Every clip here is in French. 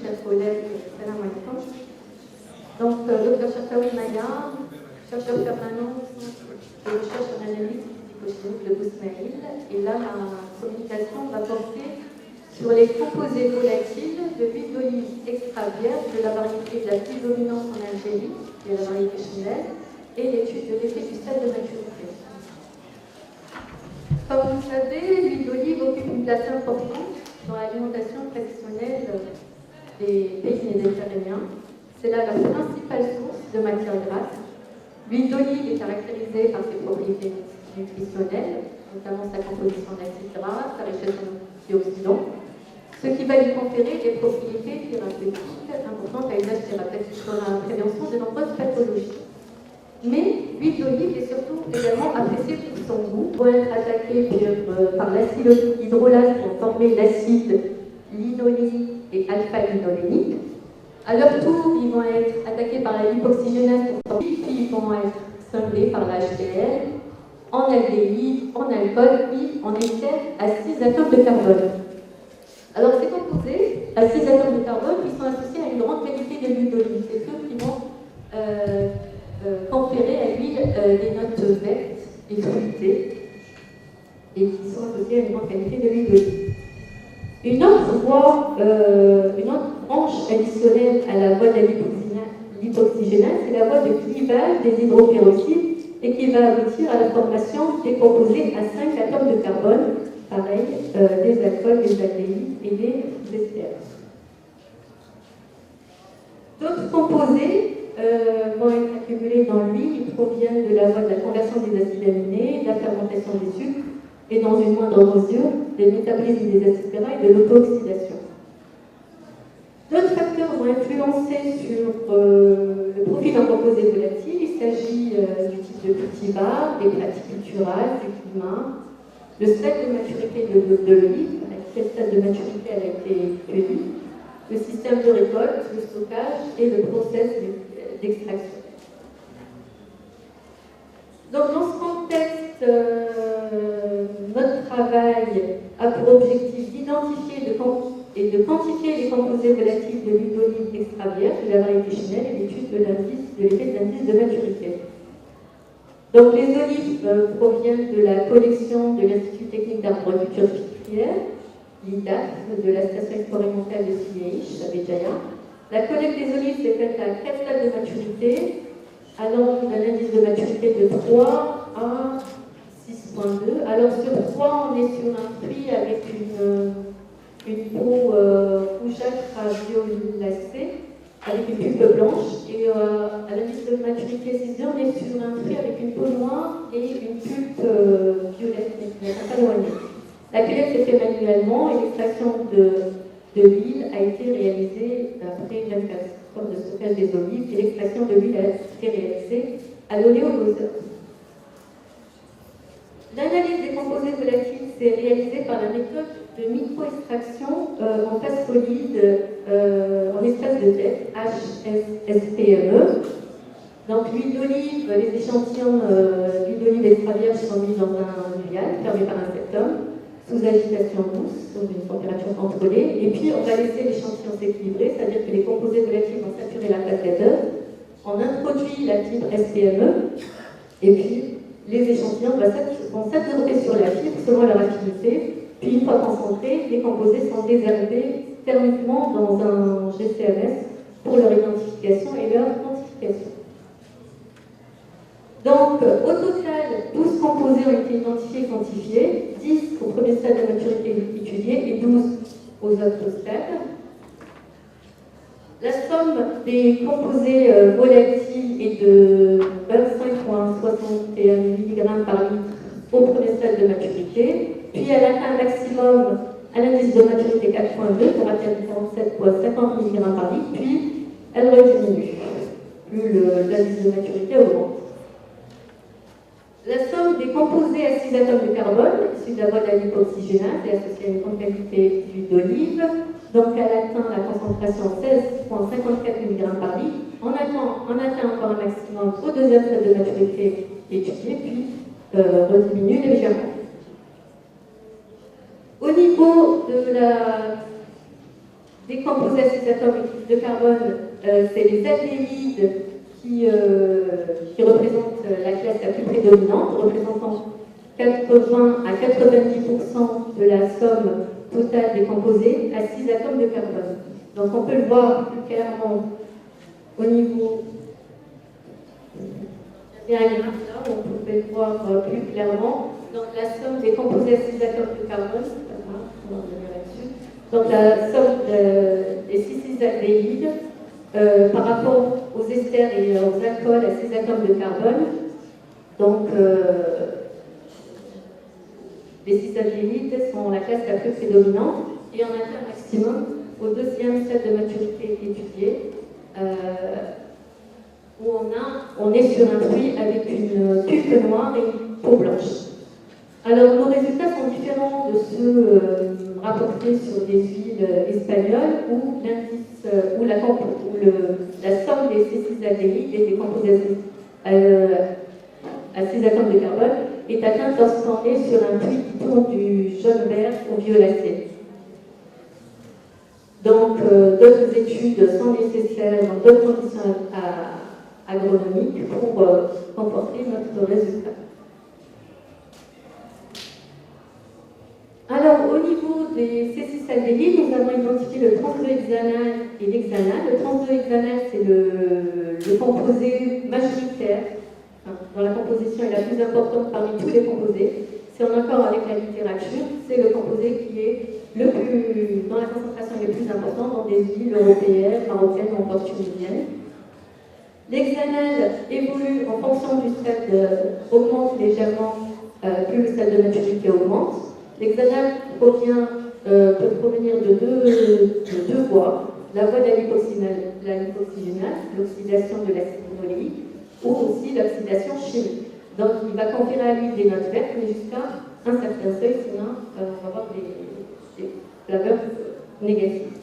Chers collègues, salam alaikum. Donc, Dr Chafaoui Maya, chercheur permanent de recherche en analyse psychochimique de Bousmaïl. Et là, la communication va porter sur les composés volatiles de l'huile d'olive extra vierge de la variété la plus dominante en Algérie, qui est la variété Chinelle, et l'étude de l'effet du stade de maturité. Comme vous le savez, l'huile d'olive occupe une place importante dans l'alimentation traditionnelle des pays méditerranéens. C'est là la principale source de matière grasse. L'huile d'olive est caractérisée par ses propriétés nutritionnelles, notamment sa composition d'acides gras, sa richesse en antioxydants, ce qui va lui conférer des propriétés thérapeutiques importantes à usage thérapeutique pour la prévention de nombreuses pathologies. Mais l'huile d'olive est surtout également appréciée pour son goût, pour être attaquée par l'acide hydrolase pour former l'acide linolénique et alpha-linolénique. À leur tour, ils vont être attaqués par la lipoxygénase pour former, puis ils vont être cinglés par la HCl, en aldéhyde, en alcool, puis en éther à 6 atomes de carbone. Alors ces composés à 6 atomes de carbone, ils sont associés à une grande qualité de l'huile d'olive. C'est ceux qui vont conférer à l'huile des notes vertes et fruitées et qui sont associées à une grande qualité de l'huile d'olive. Une autre branche additionnelle à la voie de la lipoxygénase, c'est la voie de clivage des hydroperoxydes et qui va aboutir à la formation des composés à 5 atomes de carbone, pareil, des alcools, des aldéhydes et des esters. D'autres composés vont être accumulés dans l'huile, ils proviennent de la voie de la conversion des acides aminés, de la fermentation des sucres et dans une moindre mesure des métabolismes des acides gras et de l'auto-oxydation. D'autres facteurs vont influencer sur le profil d'un composé volatile. Il s'agit du type de cultivar, des pratiques culturales, du climat, le stade de maturité de l'olive, à quel stade de maturité elle a été cueillie, le système de récolte, le stockage et le process d'extraction. Donc dans ce contexte, notre travail a pour objectif d'identifier et de quantifier les composés volatiles de l'huile d'olive extra vierge de la variété Chinelle et l'étude de l'effet d'indice de maturité. Donc les olives proviennent de la collection de l'Institut technique d'arboriculture sucrière, l'IDAF, de la station expérimentale de Siléich, à Béjaïa. La collecte des olives s'est faite à 4 stades de maturité, allant d'un indice de maturité de 3 à 6,2. Alors sur 3, on est sur un fruit avec une peau rougeâtre à violacée, avec une pulpe blanche, et à l'indice de maturité 6,2, on est sur un fruit avec une peau noire et une pulpe violette, mais qui n'est pas éloignée. La collecte s'est faite manuellement et l'extraction de l'huile a été réalisée après 24 heures de stockage des olives et l'extraction de l'huile a été réalisée à l'oléodoseur. L'analyse des composés volatiles, c'est réalisé par la méthode de micro-extraction en phase solide en espace de tête, HSPME. Donc l'huile d'olive, les échantillons d'huile d'olive extra vierge sont mis dans un vial fermé par un septum, sous agitation douce, sous une température contrôlée. Et puis on va laisser l'échantillon s'équilibrer, c'est-à-dire que les composés volatiles vont saturer la phase gazeuse. On introduit la fibre SPME, et puis les échantillons vont s'absorber sur la fibre selon leur affinité. Puis une fois concentrés, les composés sont désherbés thermiquement dans un GCMS pour leur identification et leur quantification. Donc, au total, 12 composés ont été identifiés et quantifiés, 10 au premier stade de maturité étudié et 12 aux autres stades. La somme des composés volatiles est de 25,61 mg par litre au premier stade de maturité, puis elle atteint un maximum à l'indice de maturité 4,2 pour atteindre 47,50 mg par litre, puis elle rediminue, plus l'indice de maturité augmente. La somme des composés à 6 atomes de carbone, issus de la voie de la lipoxygénase et associée à une grande quantité d'huile d'olive, donc elle atteint la concentration 16,54 mg par litre. On atteint encore un maximum au deuxième stade de maturité étudié, puis rediminue légèrement. Au niveau des composés à 6 atomes de carbone, c'est les aldéhydes qui représentent la classe la plus prédominante, représentant 80 à 90% de la somme totale des composés à 6 atomes de carbone. Donc on peut le voir plus clairement au niveau diagramme là, on peut le voir plus clairement. Donc la somme des composés à 6 atomes de carbone, on va revenir là-dessus. Donc la somme des 6 aldéhydes par rapport aux esters et aux alcools à 6 atomes de carbone. Donc les 6 aldéhydes sont la classe la plus prédominante et on atteint un maximum au deuxième stade de maturité étudié où on est sur un fruit avec une pulpe noire et une peau blanche. Alors nos résultats sont différents de ceux rapportés sur des huiles espagnoles où la somme des 6 aldéhydes et des composés à 6 atomes de carbone est atteinte lorsqu'on est sur un puits qui tourne du jaune-vert au violacé. Donc, d'autres études sont nécessaires dans d'autres conditions agronomiques pour conforter notre résultat. Alors, au niveau des C6 aldéhydes, nous avons identifié le trans-2-hexanal et l'hexanal. Le trans-2-hexanal, c'est le composé majoritaire dans la composition est la plus importante parmi tous les composés. Si on accord avec la littérature, c'est le composé qui est dont la concentration est le plus importante dans des villes européennes, marocaines ou encore tunisiennes. L'hexanal évolue en fonction du stade, augmente légèrement plus le stade de maturité augmente. L'hexanal peut provenir de deux voies. La voie de la lipoxygénase, l'oxydation de l'acide linoléique, ou aussi l'oxydation chimique. Donc il va conférer à l'huile des notes vertes, mais jusqu'à un certain seuil, sinon on va avoir des flaveurs négatives.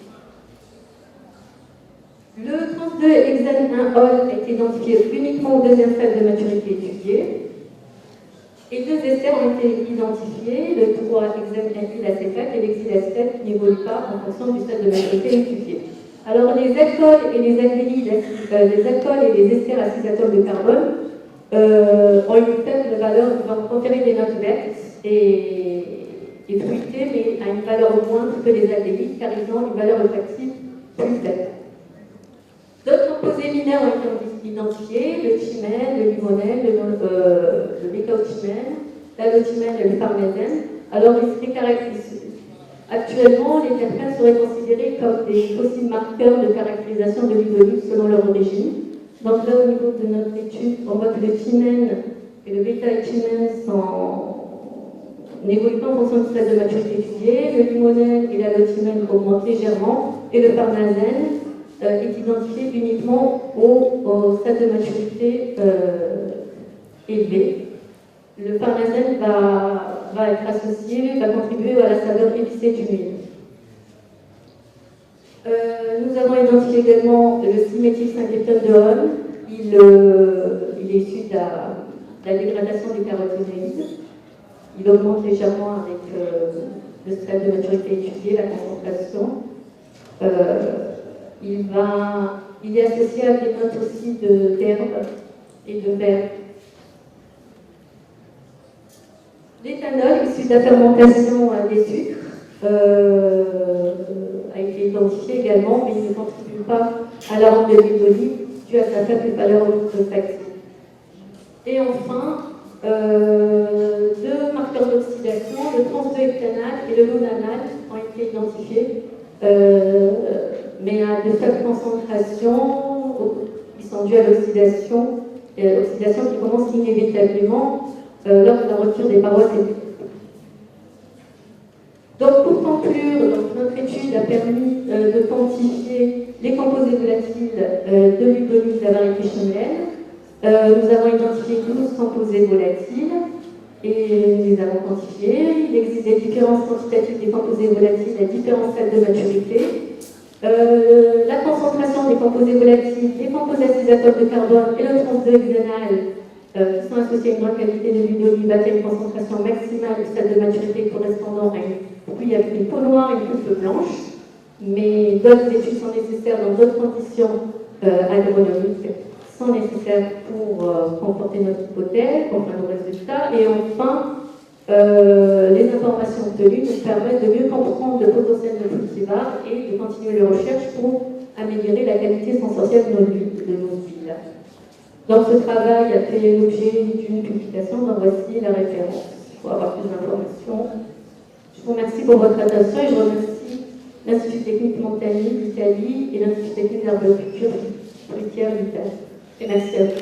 Le trans-2-hexane-1-ol est identifié uniquement au deuxième stade de maturité étudiée. Et 2 esters ont été identifiés, le 3-hexane-alkylacétate et l'exylacétate qui n'évoluent pas en fonction du stade de maturité étudié. Alors les alcools et les aldéhydes, les alcools et les esters à 6 atomes de carbone ont une faible valeur, vont conférer des notes vertes et fruitées, mais à une valeur moindre que les aldéhydes, car ils ont une valeur olfactive plus faible. D'autres composés mineurs ont été identifiés, le thymène, le limonène, le bécaothymène, l'allothymène et le parmésène. Alors, actuellement, les terpènes seraient considérés comme des fossiles marqueurs de caractérisation de l'huile d'olive selon leur origine. Donc là, au niveau de notre étude, on voit que le thymène et le bécaothymène n'évoluent pas en fonction du stade de maturité étudié. Le limonène et l'allothymène augmentent légèrement et le parmésène est identifié uniquement au stade de maturité élevé. le parnasène va être associé, va contribuer à la saveur épicée du huile. Nous avons identifié également le ciméthylsynchétone. Il est issu de la dégradation des caroténoïdes. Il augmente légèrement avec le stade de maturité étudié, la concentration. Il est associé à des notes aussi d'herbe et de verre. L'éthanol, issu de la fermentation des sucres, a été identifié également, mais il ne contribue pas à la rente de l'huile d'olive due à sa faible valeur olfactive. Et enfin, deux marqueurs d'oxydation, le trans-2-heptanal et le lonanal, ont été identifiés, mais à de faibles concentrations, qui sont dues à l'oxydation, qui commence inévitablement lors de la rupture des parois cellulaires. Donc, pour conclure, notre étude a permis de quantifier les composés volatiles de l'huile d'olive de la variété Chenevière. Nous avons identifié 12 composés volatiles et les avons quantifiés. Il existe des différences quantitatives des composés volatiles à différents stades de maturité. La concentration des composés volatiles, les composés acétatones de carbone et le trans-2-hexanal qui sont associés à une grande qualité de l'huile d'olive à une concentration maximale du stade de maturité correspondant à une pluie avec une peau noire et une peau blanche. Mais d'autres études sont nécessaires dans d'autres conditions agronomiques sont nécessaires pour conforter notre hypothèse, pour faire nos résultats. Et enfin, les informations obtenues nous permettent de mieux comprendre le potentiel de nos cultivars et de continuer les recherches pour améliorer la qualité sensorielle de nos huiles. Donc ce travail a fait l'objet d'une publication, donc voici la référence pour avoir plus d'informations. Je vous remercie pour votre attention et je remercie l'Institut technique Montagny d'Italie et l'Institut technique d'arboriculture fruitière d'Italie. Et merci à vous.